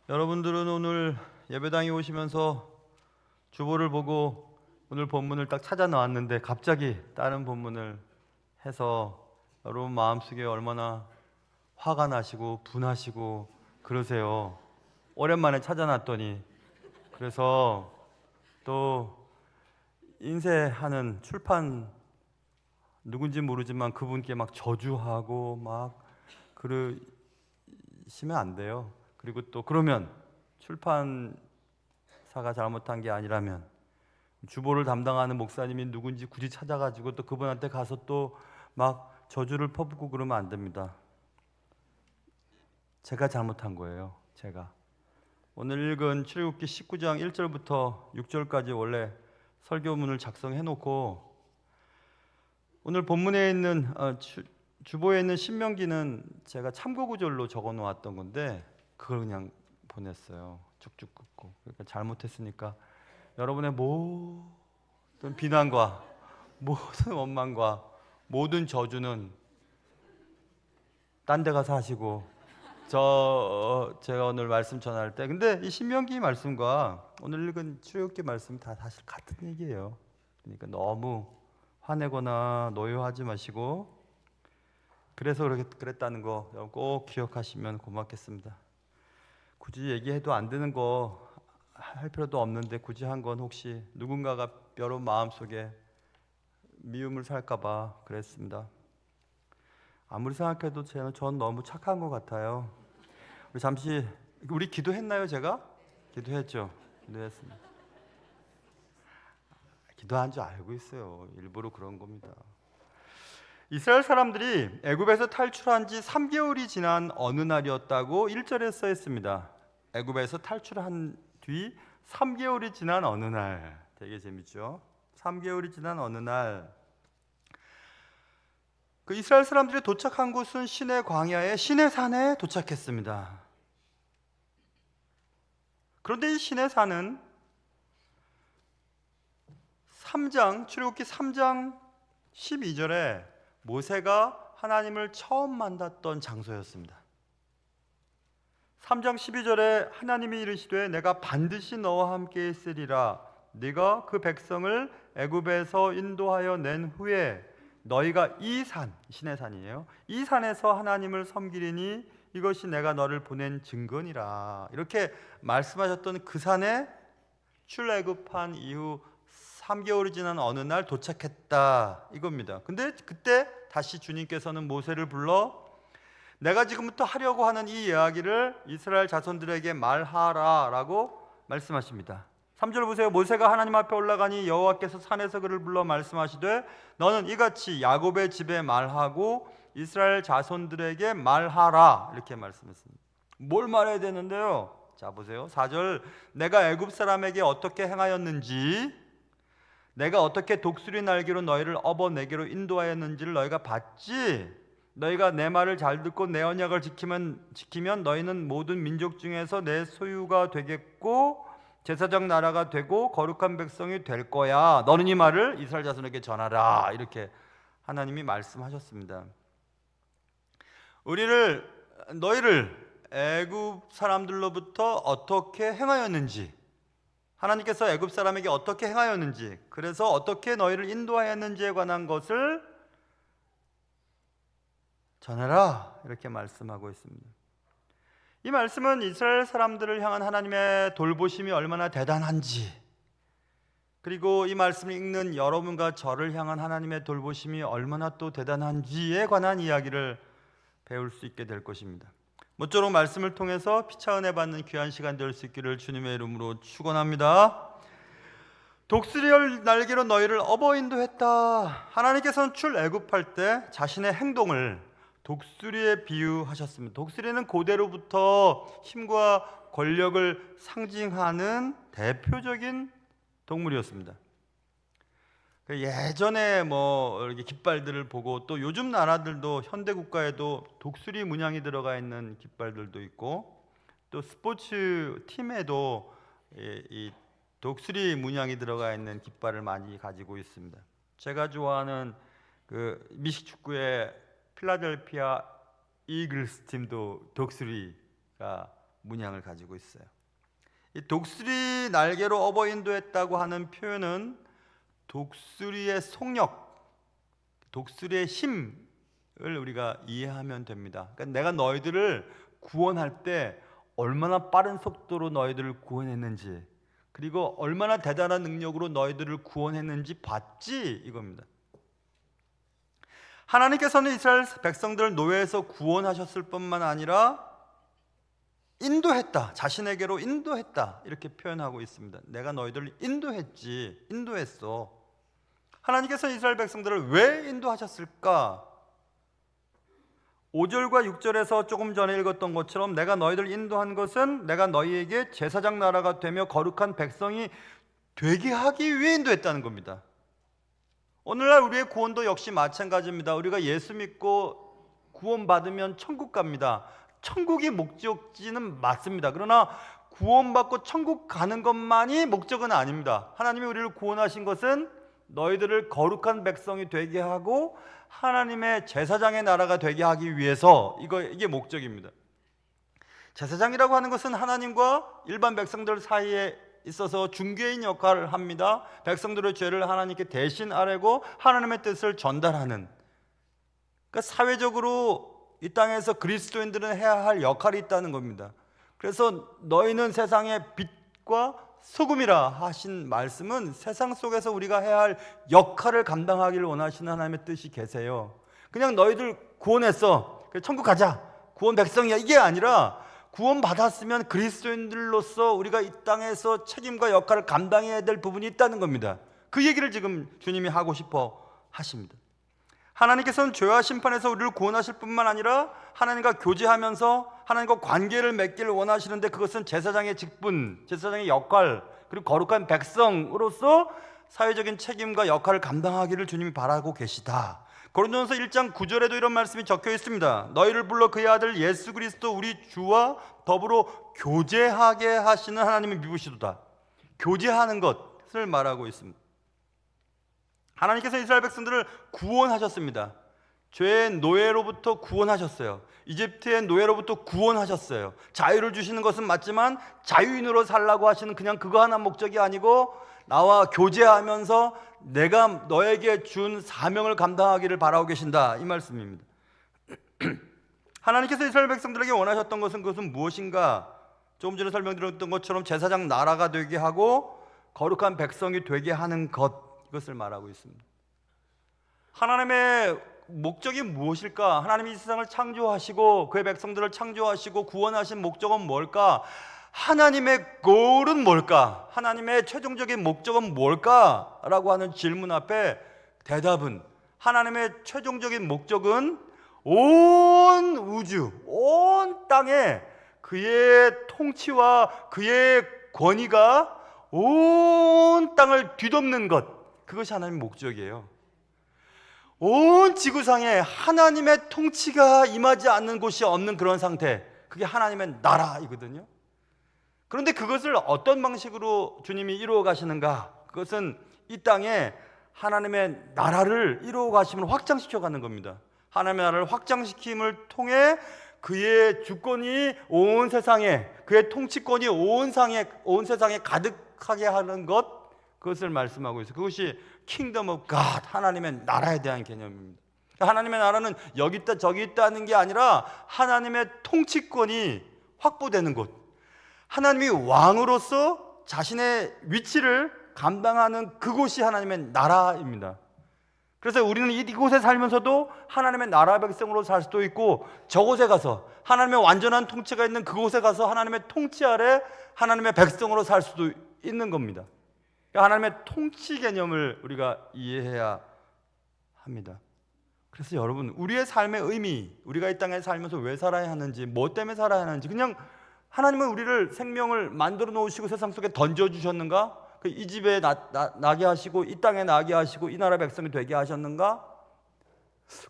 여러분들은 오늘 예배당에 오시면서 주보를 보고 오늘 본문을 딱 찾아 나왔는데 갑자기 다른 본문을 해서 여러분 마음속에 얼마나 화가 나시고 분하시고 그러세요. 오랜만에 찾아놨더니. 그래서 또 인쇄하는 출판 누군지 모르지만 그분께 막 저주하고 막 그러시면 안 돼요. 그리고 또 그러면 출판사가 잘못한 게 아니라면 주보를 담당하는 목사님이 누군지 굳이 찾아가지고 또 그분한테 가서 또 막 저주를 퍼붓고 그러면 안 됩니다. 제가 잘못한 거예요. 제가 오늘 읽은 출애굽기 19장 1절부터 6절까지 원래 설교문을 작성해 놓고 오늘 본문에 있는 주보에 있는 신명기는 제가 참고 구절로 적어 놓았던 건데 그걸 그냥 보냈어요. 쭉쭉 긋고. 그러니까 잘못했으니까 여러분의 모든 비난과 모든 원망과 모든 저주는 딴 데 가서 하시고 제가 오늘 말씀 전할 때 근데 이 신명기 말씀과 오늘 읽은 출애굽기 말씀 다 사실 같은 얘기예요. 그러니까 너무 화내거나 노여하지 마시고 그래서 그랬다는 거 여러분 꼭 기억하시면 고맙겠습니다. 굳이 얘기해도 안 되는 거 할 필요도 없는데 굳이 한 건 혹시 누군가가 여러분 마음속에 미움을 살까 봐 그랬습니다. 아무리 생각해도 전 너무 착한 것 같아요. 우리 기도했나요? 제가? 기도했죠. 기도했습니다. 기도한 줄 알고 있어요. 일부러 그런 겁니다. 이스라엘 사람들이 애굽에서 탈출한 지 3개월이 지난 어느 날이었다고 1절에 써 있습니다. 애굽에서 탈출한 뒤 3개월이 지난 어느 날. 되게 재밌죠? 3개월이 지난 어느 날 그 이스라엘 사람들이 도착한 곳은 시내 광야의 시내산에 도착했습니다. 그런데 이 시내산은 출애굽기 3장 12절에 모세가 하나님을 처음 만났던 장소였습니다. 3장 12절에 하나님이 이르시되 내가 반드시 너와 함께 있으리라 네가 그 백성을 애굽에서 인도하여 낸 후에 너희가 이 산, 시내산이에요. 이 산에서 하나님을 섬기리니 이것이 내가 너를 보낸 증거니라 이렇게 말씀하셨던 그 산에 출애굽한 이후 3개월이 지난 어느 날 도착했다 이겁니다. 근데 그때 다시 주님께서는 모세를 불러 내가 지금부터 하려고 하는 이 이야기를 이스라엘 자손들에게 말하라 라고 말씀하십니다. 3절 보세요. 모세가 하나님 앞에 올라가니 여호와께서 산에서 그를 불러 말씀하시되 너는 이같이 야곱의 집에 말하고 이스라엘 자손들에게 말하라 이렇게 말씀했습니다. 뭘 말해야 되는데요? 자 보세요. 4절 내가 애굽 사람에게 어떻게 행하였는지 내가 어떻게 독수리 날개로 너희를 업어 내게로 인도하였는지를 너희가 봤지? 너희가 내 말을 잘 듣고 내 언약을 지키면 너희는 모든 민족 중에서 내 소유가 되겠고 제사장 나라가 되고 거룩한 백성이 될 거야. 너는 이 말을 이스라엘 자손에게 전하라. 이렇게 하나님이 말씀하셨습니다. 너희를 애굽 사람들로부터 어떻게 행하였는지 하나님께서 애굽 사람에게 어떻게 행하였는지 그래서 어떻게 너희를 인도하였는지에 관한 것을 전해라 이렇게 말씀하고 있습니다. 이 말씀은 이스라엘 사람들을 향한 하나님의 돌보심이 얼마나 대단한지 그리고 이 말씀을 읽는 여러분과 저를 향한 하나님의 돌보심이 얼마나 또 대단한지에 관한 이야기를 배울 수 있게 될 것입니다. 모쪼록 말씀을 통해서 피차 은혜 받는 귀한 시간 될 수 있기를 주님의 이름으로 축원합니다. 독수리 날개로 너희를 업어 인도했다. 하나님께서는 출애굽할 때 자신의 행동을 독수리에 비유하셨습니다. 독수리는 고대로부터 힘과 권력을 상징하는 대표적인 동물이었습니다. 예전에 이렇게 깃발들을 보고 또 요즘 나라들도 현대 국가에도 독수리 문양이 들어가 있는 깃발들도 있고 또 스포츠 팀에도 이 독수리 문양이 들어가 있는 깃발을 많이 가지고 있습니다. 제가 좋아하는 그 미식 축구의 필라델피아 이글스 팀도 독수리가 문양을 가지고 있어요. 이 독수리 날개로 업어 인도했다고 하는 표현은 독수리의 속력, 독수리의 힘을 우리가 이해하면 됩니다. 그러니까 내가 너희들을 구원할 때 얼마나 빠른 속도로 너희들을 구원했는지, 그리고 얼마나 대단한 능력으로 너희들을 구원했는지 봤지, 이겁니다. 하나님께서는 이스라엘 백성들을 노예에서 구원하셨을 뿐만 아니라 인도했다, 자신에게로 인도했다, 이렇게 표현하고 있습니다. 내가 너희들을 인도했어. 하나님께서 이스라엘 백성들을 왜 인도하셨을까? 5절과 6절에서 조금 전에 읽었던 것처럼 내가 너희들을 인도한 것은 내가 너희에게 제사장 나라가 되며 거룩한 백성이 되게 하기 위해 인도했다는 겁니다. 오늘날 우리의 구원도 역시 마찬가지입니다. 우리가 예수 믿고 구원받으면 천국 갑니다. 천국이 목적지는 맞습니다. 그러나 구원받고 천국 가는 것만이 목적은 아닙니다. 하나님이 우리를 구원하신 것은 너희들을 거룩한 백성이 되게 하고 하나님의 제사장의 나라가 되게 하기 위해서 이게 목적입니다. 제사장이라고 하는 것은 하나님과 일반 백성들 사이에 있어서 중개인 역할을 합니다. 백성들의 죄를 하나님께 대신 아뢰고 하나님의 뜻을 전달하는, 그러니까 사회적으로 이 땅에서 그리스도인들은 해야 할 역할이 있다는 겁니다. 그래서 너희는 세상의 빛과 소금이라 하신 말씀은 세상 속에서 우리가 해야 할 역할을 감당하기를 원하시는 하나님의 뜻이 계세요. 그냥 너희들 구원했어, 천국 가자, 구원 백성이야, 이게 아니라 구원 받았으면 그리스도인들로서 우리가 이 땅에서 책임과 역할을 감당해야 될 부분이 있다는 겁니다. 그 얘기를 지금 주님이 하고 싶어 하십니다. 하나님께서는 죄와 심판에서 우리를 구원하실 뿐만 아니라 하나님과 교제하면서 하나님과 관계를 맺기를 원하시는데, 그것은 제사장의 직분, 제사장의 역할, 그리고 거룩한 백성으로서 사회적인 책임과 역할을 감당하기를 주님이 바라고 계시다. 고린도전서 1장 9절에도 이런 말씀이 적혀 있습니다. 너희를 불러 그의 아들 예수 그리스도 우리 주와 더불어 교제하게 하시는 하나님을 미부시도다. 교제하는 것을 말하고 있습니다. 하나님께서 이스라엘 백성들을 구원하셨습니다. 죄의 노예로부터 구원하셨어요. 이집트의 노예로부터 구원하셨어요. 자유를 주시는 것은 맞지만 자유인으로 살라고 하시는 그냥 그거 하나 목적이 아니고 나와 교제하면서 내가 너에게 준 사명을 감당하기를 바라고 계신다, 이 말씀입니다. 하나님께서 이스라엘 백성들에게 원하셨던 것은 그것은 무엇인가? 조금 전에 설명드렸던 것처럼 제사장 나라가 되게 하고 거룩한 백성이 되게 하는 것, 이것을 말하고 있습니다. 하나님의 목적이 무엇일까? 하나님이 이 세상을 창조하시고 그의 백성들을 창조하시고 구원하신 목적은 뭘까? 하나님의 골은 뭘까? 하나님의 최종적인 목적은 뭘까? 라고 하는 질문 앞에 대답은, 하나님의 최종적인 목적은 온 우주, 온 땅에 그의 통치와 그의 권위가 온 땅을 뒤덮는 것, 그것이 하나님의 목적이에요. 온 지구상에 하나님의 통치가 임하지 않는 곳이 없는 그런 상태, 그게 하나님의 나라이거든요. 그런데 그것을 어떤 방식으로 주님이 이루어 가시는가? 그것은 이 땅에 하나님의 나라를 이루어 가심을 확장시켜 가는 겁니다. 하나님의 나라를 확장시킴을 통해 그의 주권이 온 세상에, 그의 통치권이 온 세상에 가득하게 하는 것, 그것을 말씀하고 있어요. 그것이 킹덤 오브 갓, 하나님의 나라에 대한 개념입니다. 하나님의 나라는 여기 있다 저기 있다는 게 아니라 하나님의 통치권이 확보되는 곳, 하나님이 왕으로서 자신의 위치를 감당하는 그곳이 하나님의 나라입니다. 그래서 우리는 이곳에 살면서도 하나님의 나라 백성으로 살 수도 있고, 저곳에 가서 하나님의 완전한 통치가 있는 그곳에 가서 하나님의 통치 아래 하나님의 백성으로 살 수도 있는 겁니다. 하나님의 통치 개념을 우리가 이해해야 합니다. 그래서 여러분, 우리의 삶의 의미, 우리가 이 땅에 살면서 왜 살아야 하는지, 뭐 때문에 살아야 하는지, 그냥 하나님은 우리를 생명을 만들어 놓으시고 세상 속에 던져주셨는가? 이 집에 나게 하시고 이 땅에 나게 하시고 이 나라 백성이 되게 하셨는가?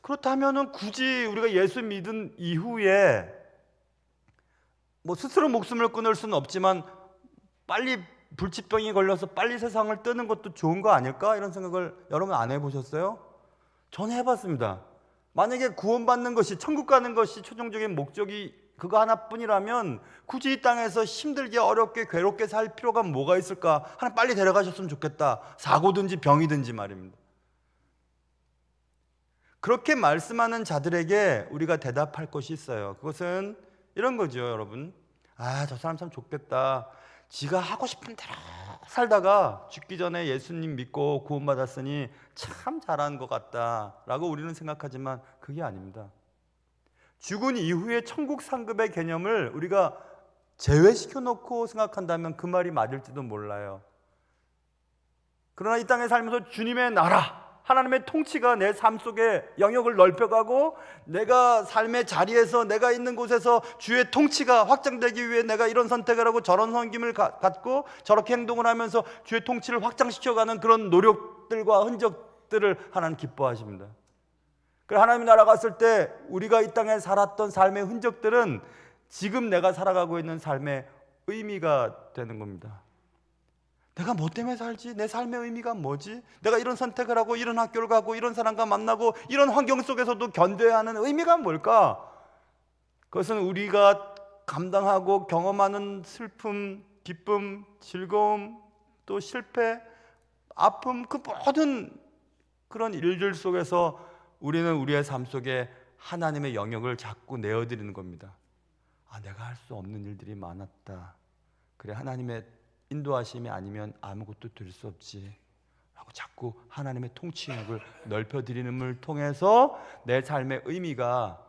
그렇다면 굳이 우리가 예수 믿은 이후에 뭐 스스로 목숨을 끊을 수는 없지만 빨리 불치병이 걸려서 빨리 세상을 뜨는 것도 좋은 거 아닐까? 이런 생각을 여러분 안 해보셨어요? 저는 해봤습니다. 만약에 구원받는 것이, 천국 가는 것이 최종적인 목적이 그거 하나뿐이라면 굳이 이 땅에서 힘들게 어렵게 괴롭게 살 필요가 뭐가 있을까? 하나님 빨리 데려가셨으면 좋겠다. 사고든지 병이든지 말입니다. 그렇게 말씀하는 자들에게 우리가 대답할 것이 있어요. 그것은 이런 거죠, 여러분. 아, 저 사람 참 좋겠다. 지가 하고 싶은 대로 살다가 죽기 전에 예수님 믿고 구원받았으니 참 잘한 것 같다 라고 우리는 생각하지만 그게 아닙니다. 죽은 이후에 천국 상급의 개념을 우리가 제외시켜 놓고 생각한다면 그 말이 맞을지도 몰라요. 그러나 이 땅에 살면서 주님의 나라, 하나님의 통치가 내 삶 속에 영역을 넓혀가고 내가 삶의 자리에서, 내가 있는 곳에서 주의 통치가 확장되기 위해 내가 이런 선택을 하고 저런 섬김을 갖고 저렇게 행동을 하면서 주의 통치를 확장시켜가는 그런 노력들과 흔적들을 하나님 기뻐하십니다. 그래서 하나님의 나라 갔을 때 우리가 이 땅에 살았던 삶의 흔적들은 지금 내가 살아가고 있는 삶의 의미가 되는 겁니다. 내가 뭐 때문에 살지? 내 삶의 의미가 뭐지? 내가 이런 선택을 하고 이런 학교를 가고 이런 사람과 만나고 이런 환경 속에서도 견뎌야 하는 의미가 뭘까? 그것은 우리가 감당하고 경험하는 슬픔, 기쁨, 즐거움, 또 실패, 아픔, 그 모든 그런 일들 속에서 우리는 우리의 삶 속에 하나님의 영역을 자꾸 내어드리는 겁니다. 아, 내가 할 수 없는 일들이 많았다. 그래, 하나님의 인도하심이 아니면 아무것도 될 수 없지 라고 자꾸 하나님의 통치력을 넓혀드리는을 통해서 내 삶의 의미가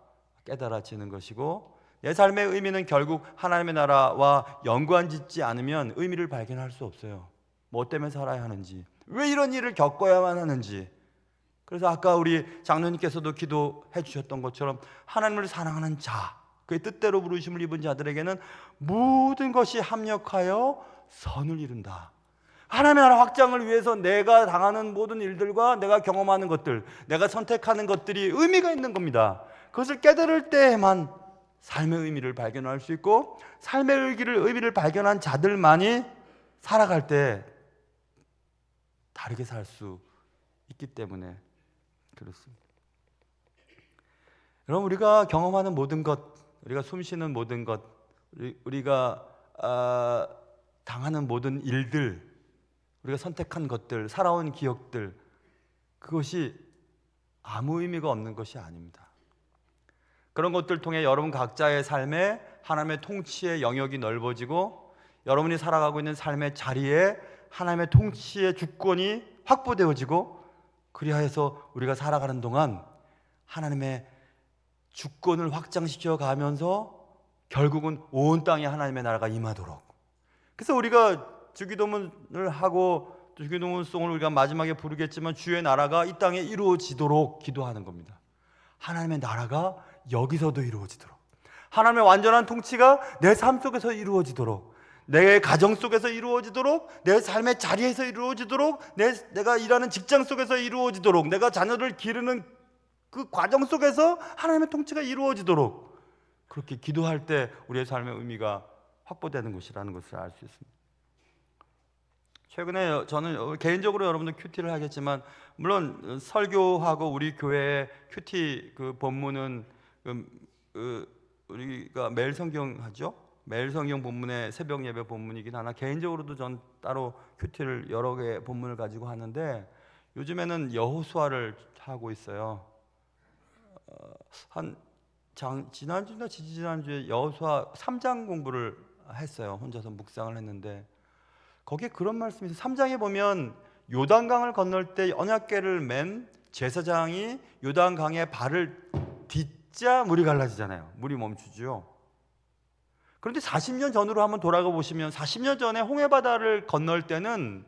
깨달아지는 것이고, 내 삶의 의미는 결국 하나님의 나라와 연관짓지 않으면 의미를 발견할 수 없어요. 뭐 때문에 살아야 하는지, 왜 이런 일을 겪어야만 하는지. 그래서 아까 우리 장로님께서도 기도해 주셨던 것처럼 하나님을 사랑하는 자, 그의 뜻대로 부르심을 입은 자들에게는 모든 것이 합력하여 선을 이룬다. 하나님의 나라 확장을 위해서 내가 당하는 모든 일들과 내가 경험하는 것들, 내가 선택하는 것들이 의미가 있는 겁니다. 그것을 깨달을 때에만 삶의 의미를 발견할 수 있고, 삶의 의미를 발견한 자들만이 살아갈 때 다르게 살 수 있기 때문에 그렇습니다. 여러분, 우리가 경험하는 모든 것, 우리가 숨쉬는 모든 것, 우리가 당하는 모든 일들, 우리가 선택한 것들, 살아온 기억들, 그것이 아무 의미가 없는 것이 아닙니다. 그런 것들 통해 여러분 각자의 삶에 하나님의 통치의 영역이 넓어지고, 여러분이 살아가고 있는 삶의 자리에 하나님의 통치의 주권이 확보되어지고, 그리하여서 우리가 살아가는 동안 하나님의 주권을 확장시켜 가면서 결국은 온 땅에 하나님의 나라가 임하도록. 그래서 우리가 주기도문을 하고 주기도문송을 우리가 마지막에 부르겠지만 주의 나라가 이 땅에 이루어지도록 기도하는 겁니다. 하나님의 나라가 여기서도 이루어지도록, 하나님의 완전한 통치가 내 삶 속에서 이루어지도록, 내 가정 속에서 이루어지도록, 내 삶의 자리에서 이루어지도록, 내가 일하는 직장 속에서 이루어지도록, 내가 자녀를 기르는 그 과정 속에서 하나님의 통치가 이루어지도록, 그렇게 기도할 때 우리의 삶의 의미가 확보되는 것이라는 것을 알 수 있습니다. 최근에 저는 개인적으로 여러분들 큐티를 하겠지만, 물론 설교하고 우리 교회의 큐티 그 본문은 우리가 매일 성경 하죠. 매일 성경 본문의 새벽 예배 본문이긴 하나, 개인적으로도 전 따로 큐티를 여러 개의 본문을 가지고 하는데, 요즘에는 여호수아를 하고 있어요. 지난주나 지지난주에 여호수아 3장 공부를 했어요. 혼자서 묵상을 했는데, 거기에 그런 말씀이 있어요. 3장에 보면 요단강을 건널 때 언약궤를 맨 제사장이 요단강에 발을 딛자 물이 갈라지잖아요. 물이 멈추죠. 그런데 40년 전으로 한번 돌아가 보시면, 40년 전에 홍해바다를 건널 때는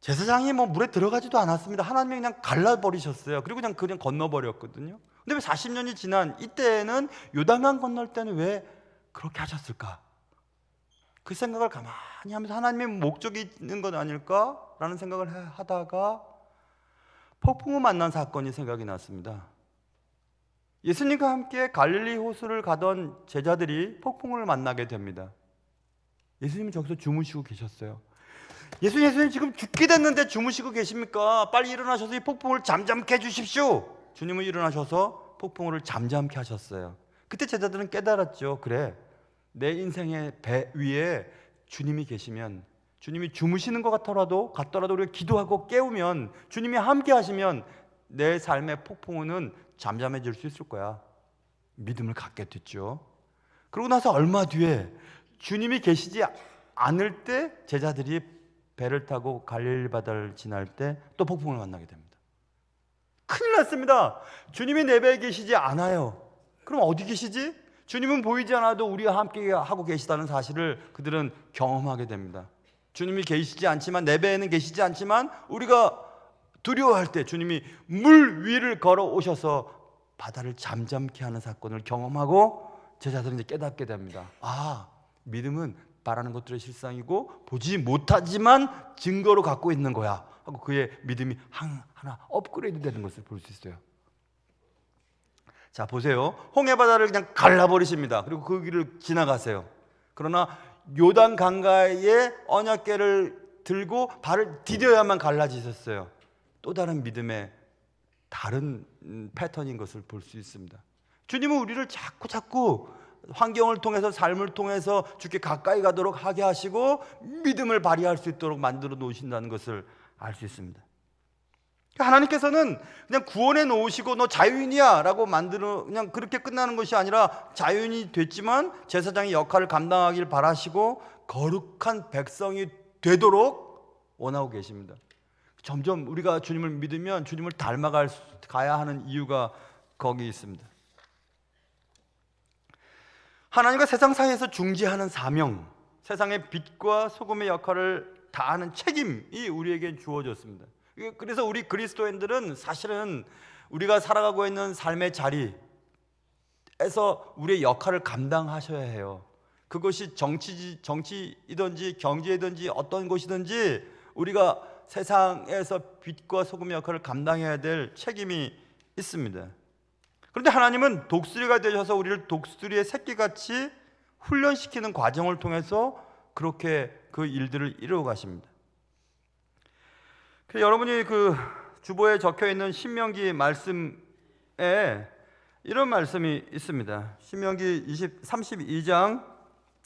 제사장이 뭐 물에 들어가지도 않았습니다. 하나님이 그냥 갈라버리셨어요. 그리고 그냥 건너버렸거든요. 근데 왜 40년이 지난 이때에는 요단강 건널 때는 왜 그렇게 하셨을까? 그 생각을 가만히 하면서 하나님의 목적이 있는 건 아닐까라는 생각을 하다가 폭풍우 만난 사건이 생각이 났습니다. 예수님과 함께 갈릴리 호수를 가던 제자들이 폭풍우를 만나게 됩니다. 예수님은 저기서 주무시고 계셨어요. 예수님 지금 죽게 됐는데 주무시고 계십니까? 빨리 일어나셔서 이 폭풍을 잠잠케 해주십시오. 주님은 일어나셔서 폭풍을 잠잠케 하셨어요. 그때 제자들은 깨달았죠. 그래, 내 인생의 배 위에 주님이 계시면, 주님이 주무시는 것 같더라도 우리가 기도하고 깨우면, 주님이 함께 하시면 내 삶의 폭풍우는 잠잠해질 수 있을 거야. 믿음을 갖게 됐죠. 그러고 나서 얼마 뒤에 주님이 계시지 않을 때 제자들이 배를 타고 갈릴리 바다를 지날 때 또 폭풍을 만나게 됩니다. 큰일 났습니다. 주님이 내 배에 계시지 않아요. 그럼 어디 계시지? 주님은 보이지 않아도 우리와 함께 하고 계시다는 사실을 그들은 경험하게 됩니다. 주님이 계시지 않지만, 내 배에는 계시지 않지만, 우리가 두려워할 때 주님이 물 위를 걸어 오셔서 바다를 잠잠케 하는 사건을 경험하고 제자들은 이제 깨닫게 됩니다. 아, 믿음은 바라는 것들의 실상이고 보지 못하지만 증거로 갖고 있는 거야 하고 그의 믿음이 하나 업그레이드 되는 것을 볼 수 있어요. 자, 보세요. 홍해바다를 그냥 갈라버리십니다. 그리고 그 길을 지나가세요. 그러나 요단 강가에 언약궤를 들고 발을 디뎌야만 갈라지셨어요. 또 다른 믿음의 다른 패턴인 것을 볼 수 있습니다. 주님은 우리를 자꾸 환경을 통해서, 삶을 통해서 주께 가까이 가도록 하게 하시고 믿음을 발휘할 수 있도록 만들어 놓으신다는 것을 알 수 있습니다. 하나님께서는 그냥 구원해 놓으시고 너 자유인이야 라고 만드는, 그냥 그렇게 끝나는 것이 아니라 자유인이 됐지만 제사장의 역할을 감당하길 바라시고 거룩한 백성이 되도록 원하고 계십니다. 점점 우리가 주님을 믿으면 주님을 닮아가야 하는 이유가 거기 있습니다. 하나님과 세상 사이에서 중재하는 사명, 세상의 빛과 소금의 역할을 다하는 책임이 우리에게 주어졌습니다. 그래서 우리 그리스도인들은 사실은 우리가 살아가고 있는 삶의 자리에서 우리의 역할을 감당하셔야 해요. 그것이 정치이든지 경제이든지 어떤 것이든지 우리가 세상에서 빛과 소금의 역할을 감당해야 될 책임이 있습니다. 그런데 하나님은 독수리가 되셔서 우리를 독수리의 새끼같이 훈련시키는 과정을 통해서 그렇게 그 일들을 이루어 가십니다. 여러분이 그 주보에 적혀 있는 신명기 말씀에 이런 말씀이 있습니다. 신명기 32장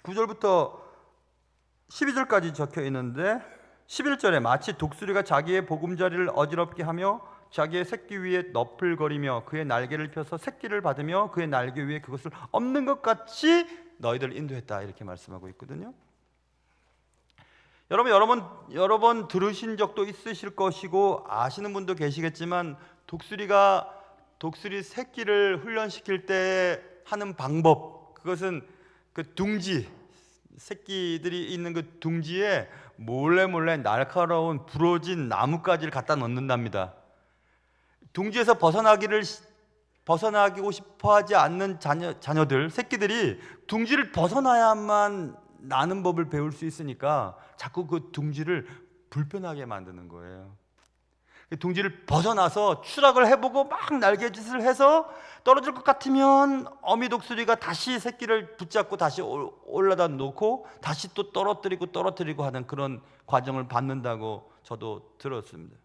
9절부터 12절까지 적혀 있는데 11절에 마치 독수리가 자기의 보금자리를 어지럽게 하며 자기의 새끼 위에 너풀거리며 그의 날개를 펴서 새끼를 받으며 그의 날개 위에 그것을 엎는 것 같이 너희들을 인도했다, 이렇게 말씀하고 있거든요. 여러 번 들으신 적도 있으실 것이고 아시는 분도 계시겠지만 독수리 새끼를 훈련시킬 때 하는 방법, 그것은 그 둥지, 새끼들이 있는 그 둥지에 몰래 날카로운 부러진 나뭇가지를 갖다 넣는답니다. 둥지에서 벗어나고 싶어하지 않는 자녀들, 새끼들이 둥지를 벗어나야만 나는 법을 배울 수 있으니까 자꾸 그 둥지를 불편하게 만드는 거예요. 둥지를 벗어나서 추락을 해보고 막 날개짓을 해서 떨어질 것 같으면 어미 독수리가 다시 새끼를 붙잡고 다시 올라다 놓고 다시 또 떨어뜨리고 하는 그런 과정을 받는다고 저도 들었습니다.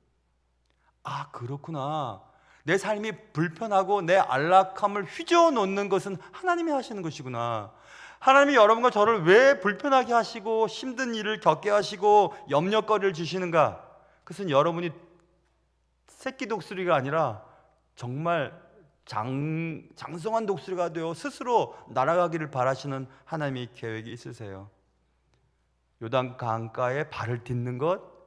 아, 그렇구나. 내 삶이 불편하고 내 안락함을 휘저어 놓는 것은 하나님이 하시는 것이구나. 하나님이 여러분과 저를 왜 불편하게 하시고 힘든 일을 겪게 하시고 염려거리를 주시는가? 그것은 여러분이 새끼 독수리가 아니라 정말 장성한 독수리가 되어 스스로 날아가기를 바라시는 하나님의 계획이 있으세요. 요단 강가에 발을 딛는 것,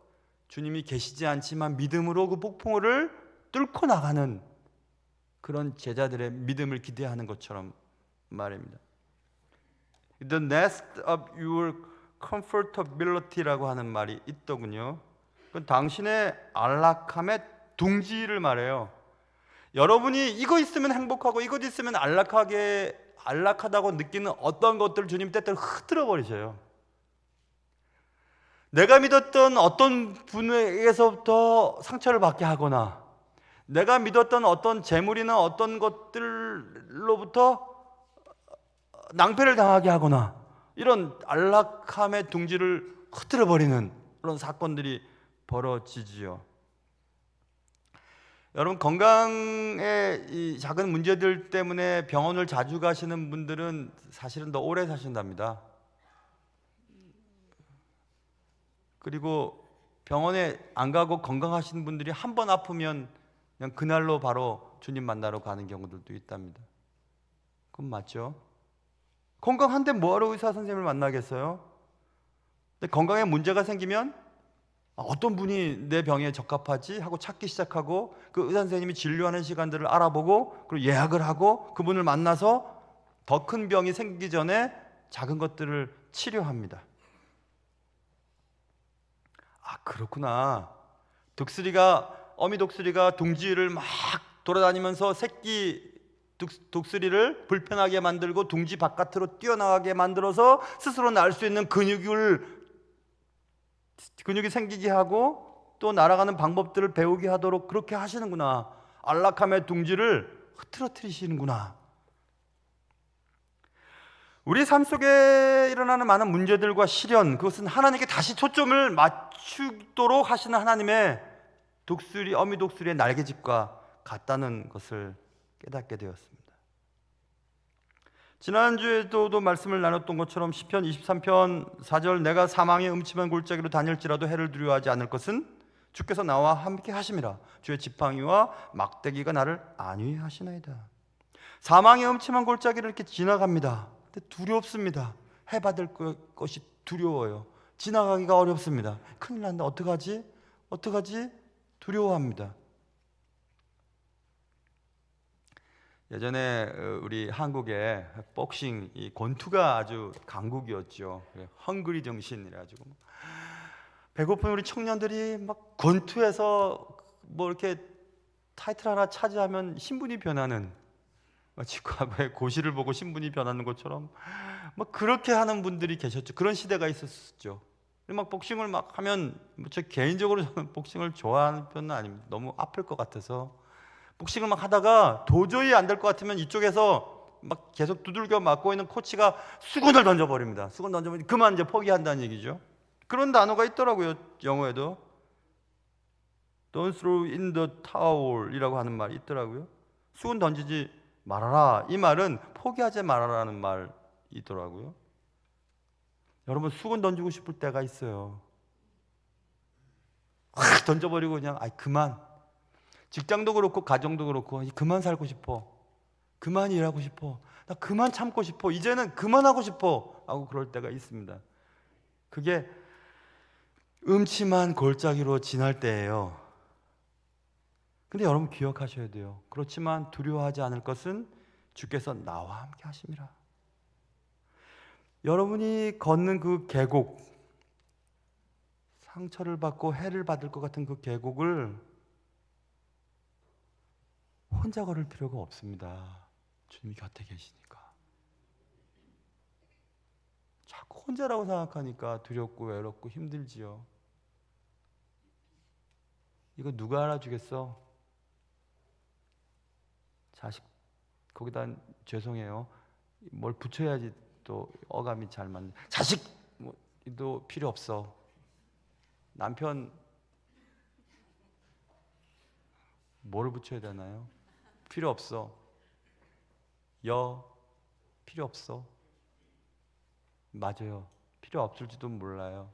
주님이 계시지 않지만 믿음으로 그 폭풍우를 뚫고 나가는 그런 제자들의 믿음을 기대하는 것처럼 말입니다. The nest of your comfortability라고 하는 말이 있더군요. 그건 당신의 안락함의 둥지를 말해요. 여러분이 이거 있으면 행복하고 이것 있으면 안락하다고 느끼는 어떤 것들을 주님 때때로 흐트러 버리셔요. 내가 믿었던 어떤 분에게서부터 상처를 받게 하거나 내가 믿었던 어떤 재물이나 어떤 것들로부터 낭패를 당하게 하거나 이런 안락함의 둥지를 흐트러 버리는 그런 사건들이 벌어지지요. 여러분, 건강의 이 작은 문제들 때문에 병원을 자주 가시는 분들은 사실은 더 오래 사신답니다. 그리고 병원에 안 가고 건강하신 분들이 한 번 아프면 그냥 그날로 바로 주님 만나러 가는 경우들도 있답니다. 그건 맞죠? 건강한데 뭐하러 의사 선생님을 만나겠어요? 근데 건강에 문제가 생기면 어떤 분이 내 병에 적합하지 하고 찾기 시작하고 그 의사 선생님이 진료하는 시간들을 알아보고 그리고 예약을 하고 그분을 만나서 더 큰 병이 생기기 전에 작은 것들을 치료합니다. 아, 그렇구나. 어미 독수리가 둥지를 막 돌아다니면서 새끼 독수리를 불편하게 만들고 둥지 바깥으로 뛰어나가게 만들어서 스스로 날 수 있는 근육이 생기게 하고 또 날아가는 방법들을 배우게 하도록 그렇게 하시는구나. 안락함의 둥지를 흐트러뜨리시는구나. 우리 삶 속에 일어나는 많은 문제들과 시련, 그것은 하나님께 다시 초점을 맞추도록 하시는 하나님의 어미 독수리의 날개짓과 같다는 것을 깨닫게 되었습니다. 지난주에도 말씀을 나눴던 것처럼 시편 23편 4절, 내가 사망의 음침한 골짜기로 다닐지라도 해를 두려워하지 않을 것은 주께서 나와 함께 하심이라. 주의 지팡이와 막대기가 나를 안위하시나이다. 사망의 음침한 골짜기를 이렇게 지나갑니다. 근데 두렵습니다. 해받을 것이 두려워요. 지나가기가 어렵습니다. 큰일 난다. 어떡하지? 두려워합니다. 예전에 우리 한국에 복싱 이 권투가 아주 강국이었죠. 헝그리 정신이라 가지고 배고픈 우리 청년들이 막 권투에서 뭐 이렇게 타이틀 하나 차지하면 신분이 변하는, 마치 과거에 고시를 보고 신분이 변하는 것처럼 막 그렇게 하는 분들이 계셨죠. 그런 시대가 있었죠. 막 복싱을 막 하면 저 개인적으로 저는 복싱을 좋아하는 편은 아닙니다. 너무 아플 것 같아서. 복싱을 막 하다가 도저히 안 될 것 같으면 이쪽에서 막 계속 두들겨 맞고 있는 코치가 수건을 던져버립니다. 수건 던져버리면 그만 이제 포기한다는 얘기죠. 그런 단어가 있더라고요. 영어에도 Don't throw in the towel 이라고 하는 말이 있더라고요. 수건 던지지 말아라. 이 말은 포기하지 말아라는 말이더라고요. 여러분, 수건 던지고 싶을 때가 있어요. 확 던져버리고 그냥 그만. 직장도 그렇고 가정도 그렇고 그만 살고 싶어. 그만 일하고 싶어. 나 그만 참고 싶어. 이제는 그만하고 싶어 하고 그럴 때가 있습니다. 그게 음침한 골짜기로 지날 때예요. 근데 여러분 기억하셔야 돼요. 그렇지만 두려워하지 않을 것은 주께서 나와 함께 하심이라. 여러분이 걷는 그 계곡, 상처를 받고 해를 받을 것 같은 그 계곡을 혼자 걸을 필요가 없습니다. 주님이 곁에 계시니까. 자꾸 혼자라고 생각하니까 두렵고 외롭고 힘들지요. 이거 누가 알아주겠어? 자식, 거기다 죄송해요. 뭘 붙여야지 또 어감이 잘 맞는. 자식도 필요 없어. 남편 뭐를 붙여야 되나요? 필요 없어. 필요 없어. 맞아요. 필요 없을지도 몰라요.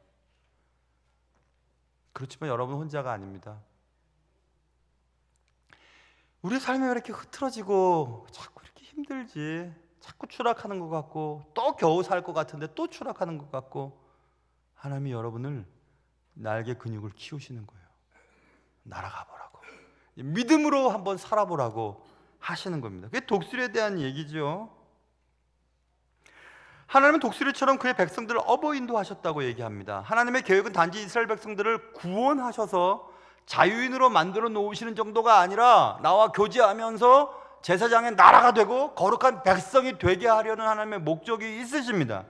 그렇지만 여러분 혼자가 아닙니다. 우리 삶이 왜 이렇게 흐트러지고 자꾸 이렇게 힘들지? 자꾸 추락하는 것 같고 또 겨우 살 것 같은데 또 추락하는 것 같고. 하나님이 여러분을 날개 근육을 키우시는 거예요. 날아가 보라고. 믿음으로 한번 살아보라고 하시는 겁니다. 그게 독수리에 대한 얘기죠. 하나님은 독수리처럼 그의 백성들을 어버인도 하셨다고 얘기합니다. 하나님의 계획은 단지 이스라엘 백성들을 구원하셔서 자유인으로 만들어 놓으시는 정도가 아니라 나와 교제하면서 제사장의 나라가 되고 거룩한 백성이 되게 하려는 하나님의 목적이 있으십니다.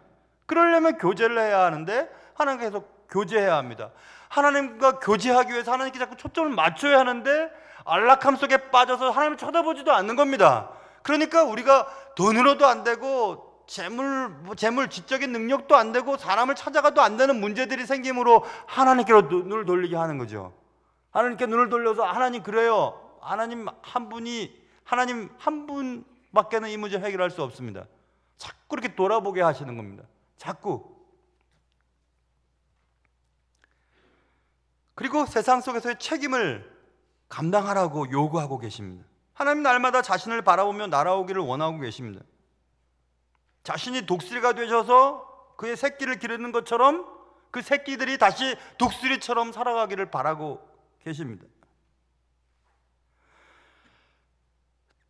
그러려면 교제를 해야 하는데 하나님께서 교제해야 합니다. 하나님과 교제하기 위해서 하나님께 자꾸 초점을 맞춰야 하는데 안락함 속에 빠져서 하나님을 쳐다보지도 않는 겁니다. 그러니까 우리가 돈으로도 안 되고 재물 지적인 능력도 안 되고 사람을 찾아가도 안 되는 문제들이 생김으로 하나님께로 눈을 돌리게 하는 거죠. 하나님께 눈을 돌려서 하나님 그래요. 하나님 한 분밖에는 이 문제 해결할 수 없습니다. 자꾸 이렇게 돌아보게 하시는 겁니다. 자꾸. 그리고 세상 속에서의 책임을 감당하라고 요구하고 계십니다. 하나님 날마다 자신을 바라보며 날아오기를 원하고 계십니다. 자신이 독수리가 되셔서 그의 새끼를 기르는 것처럼 그 새끼들이 다시 독수리처럼 살아가기를 바라고 계십니다.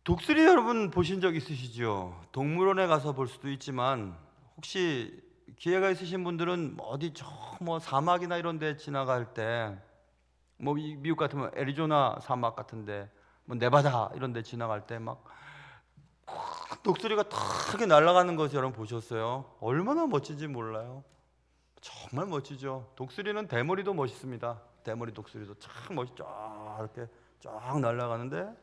독수리 여러분 보신 적 있으시죠? 동물원에 가서 볼 수도 있지만 혹시 기회가 있으신 분들은 어디 사막이나 이런 데 지나갈 때 미국 같으면 애리조나 사막 같은데 네바다 이런 데 지나갈 때 막 독수리가 크게 날아가는 것을 여러분 보셨어요? 얼마나 멋진지 몰라요. 정말 멋지죠. 독수리는 대머리도 멋있습니다. 대머리 독수리도 참 멋있죠. 이렇게 쫙 날아가는데,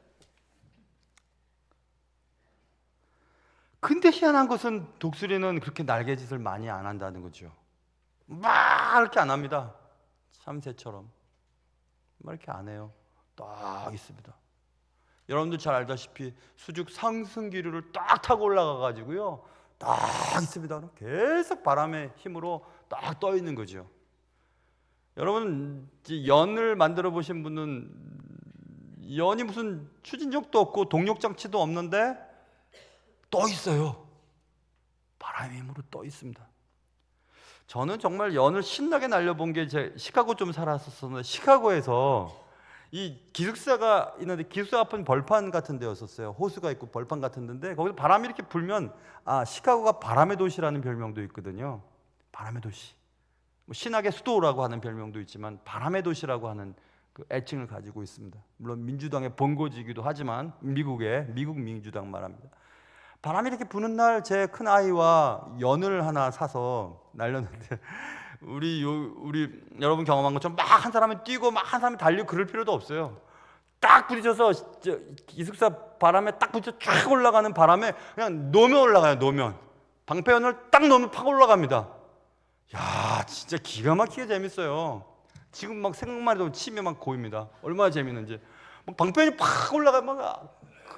근데 희한한 것은 독수리는 그렇게 날개짓을 많이 안 한다는 거죠. 막 이렇게 안 합니다. 참새처럼 막 이렇게 안 해요. 딱 있습니다. 여러분들 잘 알다시피 수직 상승기류를 딱 타고 올라가 가지고요 딱 있습니다. 계속 바람의 힘으로 딱 떠 있는 거죠. 여러분 연을 만들어 보신 분은 연이 무슨 추진력도 없고 동력 장치도 없는데 떠 있어요. 바람의 힘으로 떠 있습니다. 저는 정말 연을 신나게 날려본 게 제 시카고 좀 살았었는데, 시카고에서 이 기숙사가 있는데 기숙사 앞은 벌판 같은 데였었어요. 호수가 있고 벌판 같은 데인데 거기서 바람이 이렇게 불면 시카고가 바람의 도시라는 별명도 있거든요. 바람의 도시. 신학의 수도라고 하는 별명도 있지만 바람의 도시라고 하는 그 애칭을 가지고 있습니다. 물론 민주당의 본고지이기도 하지만 미국 민주당 말합니다. 바람이 이렇게 부는 날 제 큰 아이와 연을 하나 사서 날렸는데 우리 여러분 경험한 것처럼 막 한 사람이 뛰고 막 한 사람이 달리고 그럴 필요도 없어요. 딱 부딪혀서 기숙사 바람에 딱 부딪혀 쫙 올라가는 바람에 그냥 놓으면 올라가요. 놓으면 방패연을 딱 놓으면 팍 올라갑니다. 야, 진짜 기가 막히게 재밌어요. 지금 막 생각만 해도 침이 막 고입니다. 얼마나 재밌는지. 방패연이 팍 올라가면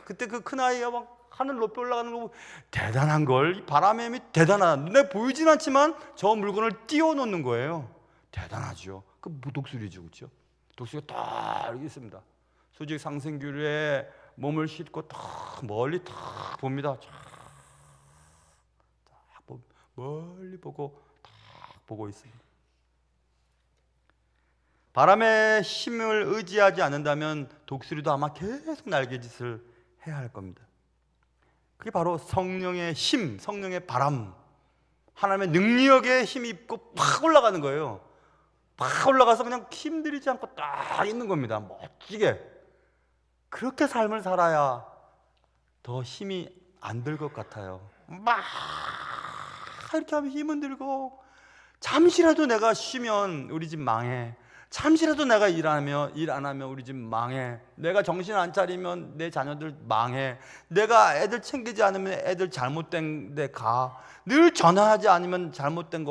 그때 그 큰 아이가 막 하늘 높이 올라가는 거 대단한 걸. 이 바람의 힘이 대단하다. 눈에 보이진 않지만 저 물건을 띄워놓는 거예요. 대단하죠. 그 독수리죠, 그렇죠? 독수리가 딱 여기 있습니다. 수직 상승기류에 몸을 싣고 딱 멀리 딱 봅니다. 멀리 보고 딱 보고 있습니다. 바람의 힘을 의지하지 않는다면 독수리도 아마 계속 날개짓을 해야 할 겁니다. 그게 바로 성령의 힘, 성령의 바람, 하나님의 능력에 힘이 있고 팍 올라가는 거예요. 팍 올라가서 그냥 힘들이지 않고 딱 있는 겁니다. 멋지게. 그렇게 삶을 살아야 더 힘이 안 들 것 같아요. 막 이렇게 하면 힘은 들고, 잠시라도 내가 쉬면 우리 집 망해. 잠시라도 내가 일 안 하면 우리 집 망해. 내가 정신 안 차리면 내 자녀들 망해. 내가 애들 챙기지 않으면 애들 잘못된 데 가. 늘 전화하지 않으면 잘못된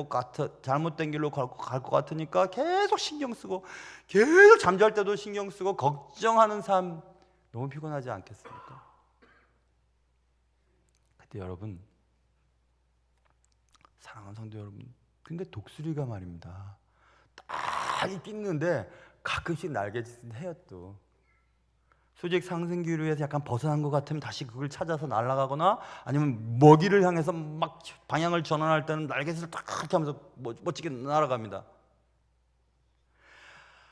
길로 갈 것 같으니까 계속 신경 쓰고, 계속 잠잘 때도 신경 쓰고 걱정하는 삶, 너무 피곤하지 않겠습니까? 근데 여러분, 사랑하는 성도 여러분, 근데 독수리가 말입니다, 딱 있는데 가끔씩 날개짓은 해요. 또 수직 상승기류에서 약간 벗어난 것 같으면 다시 그걸 찾아서 날아가거나, 아니면 먹이를 향해서 막 방향을 전환할 때는 날개짓을 딱 이렇게 하면서 멋지게 날아갑니다.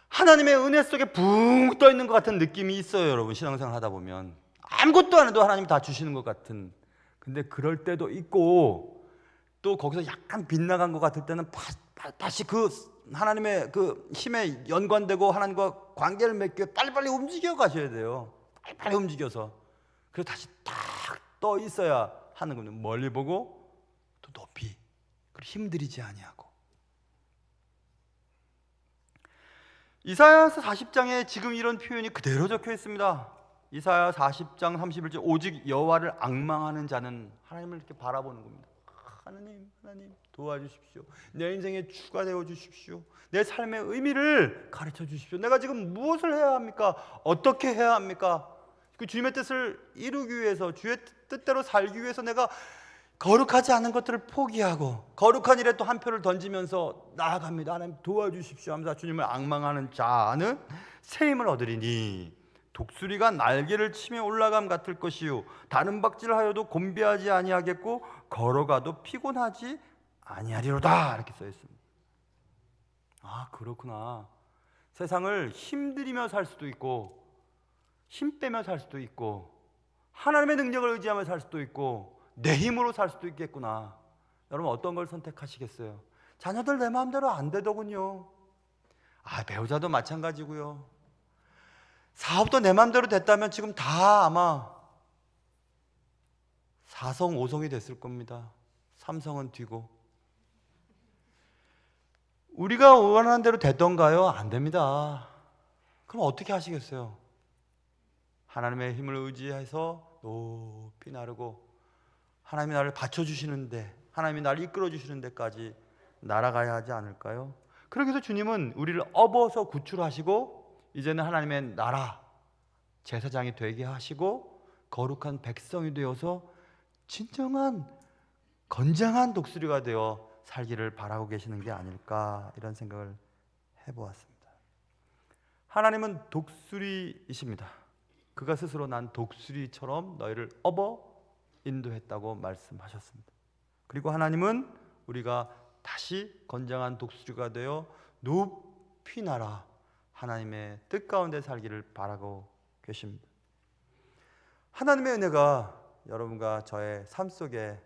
하나님의 은혜 속에 붕 떠 있는 것 같은 느낌이 있어요. 여러분, 신앙생활 하다 보면 아무것도 안 해도 하나님이 다 주시는 것 같은. 근데 그럴 때도 있고, 또 거기서 약간 빗나간 것 같을 때는 다시 그 하나님의 그 힘에 연관되고 하나님과 관계를 맺기 빨리빨리 움직여 가셔야 돼요. 빨리빨리 움직여서. 그래서 다시 딱 떠 있어야 하는 겁니다. 멀리 보고 또 높이, 그리고 힘들이지 아니하고. 이사야서 40장에 지금 이런 표현이 그대로 적혀 있습니다. 이사야 40장 31절, 오직 여호와를 앙망하는 자는, 하나님을 이렇게 바라보는 겁니다. 하나님 도와주십시오. 내 인생의 주가 되어 주십시오. 내 삶의 의미를 가르쳐 주십시오. 내가 지금 무엇을 해야 합니까? 어떻게 해야 합니까? 그 주님의 뜻을 이루기 위해서, 주의 뜻대로 살기 위해서 내가 거룩하지 않은 것들을 포기하고 거룩한 일에 또 한 표를 던지면서 나아갑니다. 하나님 도와주십시오 하면서 주님을 앙망하는 자는 새 힘을 얻으리니 독수리가 날개를 치며 올라감 같을 것이요 다른 박질하여도 곤비하지 아니하겠고 걸어가도 피곤하지 아니하리로다. 이렇게 써 있습니다. 아, 그렇구나. 세상을 힘들이며 살 수도 있고 힘 빼며 살 수도 있고 하나님의 능력을 의지하며 살 수도 있고 내 힘으로 살 수도 있겠구나. 여러분 어떤 걸 선택하시겠어요? 자녀들 내 마음대로 안 되더군요. 배우자도 마찬가지고요. 사업도 내 마음대로 됐다면 지금 다 아마 4성 5성이 됐을 겁니다. 3성은 뒤고. 우리가 원하는 대로 됐던가요? 안 됩니다. 그럼 어떻게 하시겠어요? 하나님의 힘을 의지해서 높이 나르고 하나님이 나를 받쳐주시는데, 하나님이 나를 이끌어주시는 데까지 날아가야 하지 않을까요? 그렇게 해서 주님은 우리를 업어서 구출하시고 이제는 하나님의 나라 제사장이 되게 하시고 거룩한 백성이 되어서 진정한 건장한 독수리가 되어 살기를 바라고 계시는 게 아닐까, 이런 생각을 해보았습니다. 하나님은 독수리이십니다. 그가 스스로 난 독수리처럼 너희를 업어 인도했다고 말씀하셨습니다. 그리고 하나님은 우리가 다시 건장한 독수리가 되어 높이 날아 하나님의 뜻 가운데 살기를 바라고 계십니다. 하나님의 은혜가 여러분과 저의 삶 속에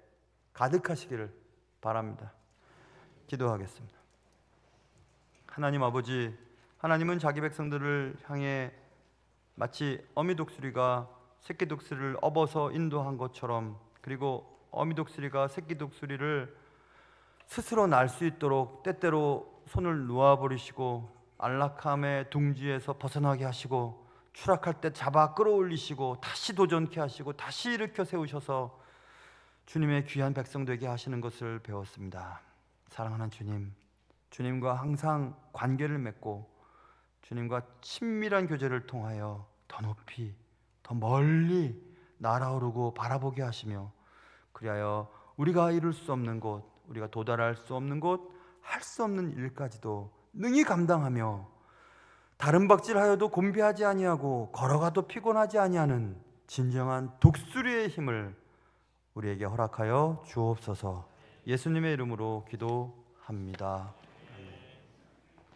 가득하시기를 바랍니다. 기도하겠습니다. 하나님 아버지, 하나님은 자기 백성들을 향해 마치 어미 독수리가 새끼 독수리를 업어서 인도한 것처럼, 그리고 어미 독수리가 새끼 독수리를 스스로 날 수 있도록 때때로 손을 놓아버리시고 안락함의 둥지에서 벗어나게 하시고 추락할 때 잡아 끌어올리시고 다시 도전케 하시고 다시 일으켜 세우셔서 주님의 귀한 백성 되게 하시는 것을 배웠습니다. 사랑하는 주님, 주님과 항상 관계를 맺고 주님과 친밀한 교제를 통하여 더 높이 더 멀리 날아오르고 바라보게 하시며, 그리하여 우리가 이룰 수 없는 곳, 우리가 도달할 수 없는 곳, 할 수 없는 일까지도 능히 감당하며 다른 박질하여도 곤비하지 아니하고 걸어가도 피곤하지 아니하는 진정한 독수리의 힘을 우리에게 허락하여 주옵소서. 예수님의 이름으로 기도합니다.